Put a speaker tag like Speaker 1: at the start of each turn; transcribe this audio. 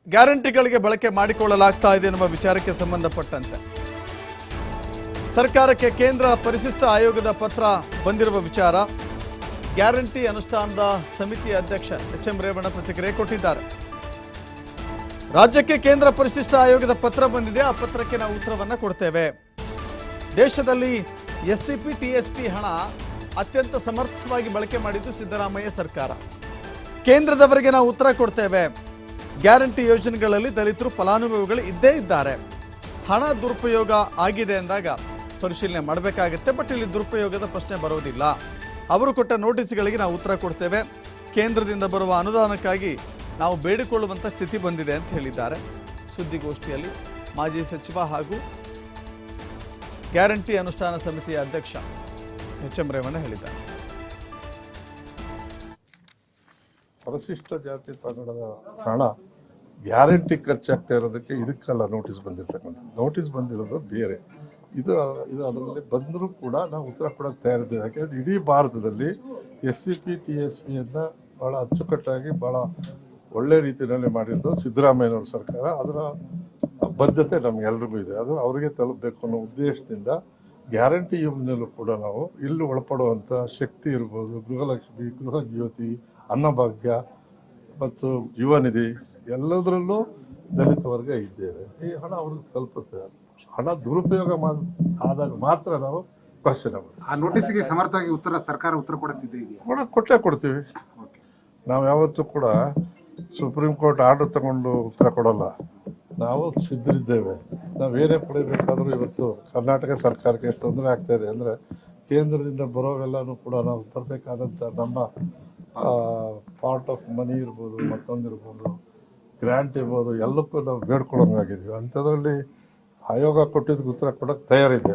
Speaker 1: ಗ್ಯಾರಂಟಿಗಳಿಗೆ ಬಳಕೆ ಮಾಡಿಕೊಳ್ಳಲಾಗ್ತಾ ಇದೆ ಎನ್ನುವ ವಿಚಾರಕ್ಕೆ ಸಂಬಂಧಪಟ್ಟಂತೆ ಸರ್ಕಾರಕ್ಕೆ ಕೇಂದ್ರ ಪರಿಶಿಷ್ಟ ಆಯೋಗದ ಪತ್ರ ಬಂದಿರುವ ವಿಚಾರ ಗ್ಯಾರಂಟಿ ಅನುಷ್ಠಾನದ ಸಮಿತಿಯ ಅಧ್ಯಕ್ಷ ಎಚ್.ಎಂ. ರೇವಣ್ಣ ಪ್ರತಿಕ್ರಿಯೆ ಕೊಟ್ಟಿದ್ದಾರೆ. ರಾಜ್ಯಕ್ಕೆ ಕೇಂದ್ರ ಪರಿಶಿಷ್ಟ ಆಯೋಗದ ಪತ್ರ ಬಂದಿದೆ, ಆ ಪತ್ರಕ್ಕೆ ನಾವು ಉತ್ತರವನ್ನು ಕೊಡ್ತೇವೆ. ದೇಶದಲ್ಲಿ ಎಸ್ಸಿಪಿ ಟಿಎಸ್ಪಿ ಹಣ ಅತ್ಯಂತ ಸಮರ್ಥವಾಗಿ ಬಳಕೆ ಮಾಡಿದ್ದು ಸಿದ್ದರಾಮಯ್ಯ ಸರ್ಕಾರ. ಕೇಂದ್ರದವರಿಗೆ ನಾವು ಉತ್ತರ ಕೊಡ್ತೇವೆ. ಗ್ಯಾರಂಟಿ ಯೋಜನೆಗಳಲ್ಲಿ ದಲಿತರು ಫಲಾನುಭವಿಗಳು ಇದ್ದೇ ಇದ್ದಾರೆ. ಹಣ ದುರುಪಯೋಗ ಆಗಿದೆ ಅಂದಾಗ ಪರಿಶೀಲನೆ ಮಾಡಬೇಕಾಗುತ್ತೆ. ಬಟ್ ಇಲ್ಲಿ ದುರುಪಯೋಗದ ಪ್ರಶ್ನೆ ಬರೋದಿಲ್ಲ. ಅವರು ಕೊಟ್ಟ ನೋಟಿಸ್ಗಳಿಗೆ ನಾವು ಉತ್ತರ ಕೊಡ್ತೇವೆ. ಕೇಂದ್ರದಿಂದ ಬರುವ ಅನುದಾನಕ್ಕಾಗಿ ನಾವು ಬೇಡಿಕೊಳ್ಳುವಂಥ ಸ್ಥಿತಿ ಬಂದಿದೆ ಅಂತ ಹೇಳಿದ್ದಾರೆ. ಸುದ್ದಿಗೋಷ್ಠಿಯಲ್ಲಿ ಮಾಜಿ ಸಚಿವ ಹಾಗೂ ಗ್ಯಾರಂಟಿ ಅನುಷ್ಠಾನ ಸಮಿತಿಯ ಅಧ್ಯಕ್ಷ ಎಚ್.ಎಂ. ರೇವಣ್ಣ ಹೇಳಿದ್ದಾರೆ.
Speaker 2: ಪರಿಶಿಷ್ಟ ಜಾತಿ ಪಂಗಡದ ಹಣ ಗ್ಯಾರಂಟಿ ಖರ್ಚಾಗ್ತಾ ಇರೋದಕ್ಕೆ ಇದಕ್ಕೆಲ್ಲ ನೋಟಿಸ್ ಬಂದಿರ್ತಕ್ಕಂಥ ನೋಟಿಸ್ ಬಂದಿರೋದು ಬೇರೆ. ಇದು ಅದರಲ್ಲಿ ಬಂದರೂ ಕೂಡ ನಾವು ಉತ್ತರ ಕೊಡೋಕೆ ತಯಾರಿದ್ದೇವೆ. ಯಾಕೆಂದರೆ ಇಡೀ ಭಾರತದಲ್ಲಿ SCP TSPಯನ್ನು ಭಾಳ ಅಚ್ಚುಕಟ್ಟಾಗಿ ಭಾಳ ಒಳ್ಳೆ ರೀತಿಯಲ್ಲಿ ಮಾಡಿರೋದು ಸಿದ್ದರಾಮಯ್ಯನವ್ರ ಸರ್ಕಾರ. ಅದರ ಬದ್ಧತೆ ನಮಗೆಲ್ರಿಗೂ ಇದೆ. ಅದು ಅವರಿಗೆ ತಲುಪಬೇಕು ಅನ್ನೋ ಉದ್ದೇಶದಿಂದ ಗ್ಯಾರಂಟಿ ಯೋಜನೆಯಲ್ಲೂ ಕೂಡ ನಾವು ಇಲ್ಲಿ ಒಳಪಡುವಂಥ ಶಕ್ತಿ ಇರ್ಬೋದು, ಗೃಹಲಕ್ಷ್ಮಿ, ಗೃಹ ಜ್ಯೋತಿ, ಅನ್ನಭಾಗ್ಯ ಮತ್ತು ಯುವ ನಿಧಿ ಎಲ್ಲದರಲ್ಲೂ ದಲಿತ ವರ್ಗ ಇದ್ದೇವೆ. ಈ ಹಣ ಅವ್ರಿಗೆ ತಲುಪುತ್ತೆ. ಹಣ ದುರುಪಯೋಗ ಆದಾಗ ಮಾತ್ರ ನಾವು ಕ್ವಶನ್
Speaker 3: ಆ ನೋಟಿಸ್ಗೆ ಸಮರ್ಥವಾಗಿ ಸರ್ಕಾರ ಉತ್ತರ
Speaker 2: ಕೊಟ್ಟೇ ಕೊಡ್ತೀವಿ. ನಾವು ಯಾವತ್ತೂ ಕೂಡ ಸುಪ್ರೀಂ ಕೋರ್ಟ್ ಆರ್ಡರ್ ತಗೊಂಡು ಉತ್ತರ ಕೊಡಲ್ಲ. ನಾವು ಸಿದ್ಧರಿದ್ದೇವೆ. ನಾವೇನೇ ಪಡಿಬೇಕಾದ್ರೂ ಇವತ್ತು ಕರ್ನಾಟಕ ಸರ್ಕಾರಕ್ಕೆ ಎಷ್ಟು ತೊಂದರೆ ಆಗ್ತಾ ಇದೆ ಅಂದರೆ ಕೇಂದ್ರದಿಂದ ಬರೋವೆಲ್ಲನೂ ಕೂಡ ನಾವು ಬರಬೇಕಾದಂಥ ನಮ್ಮ ಪಾರ್ಟ್ ಆಫ್ ಮನಿ ಇರ್ಬೋದು, ಮತ್ತೊಂದಿರ್ಬೋದು, ಗ್ರ್ಯಾಂಟ್ ಇರ್ಬೋದು, ಎಲ್ಲಕ್ಕೂ ನಾವು ಬೇಡ್ಕೊಳ್ಳೋಂಗಾಗಿದ್ದೀವಿ. ಅಂಥದ್ರಲ್ಲಿ ಆಯೋಗ ಕೊಟ್ಟಿದ್ದಕ್ಕೆ ಉತ್ತರ ಕೊಡೋಕ್ಕೆ ತಯಾರಿದೆ.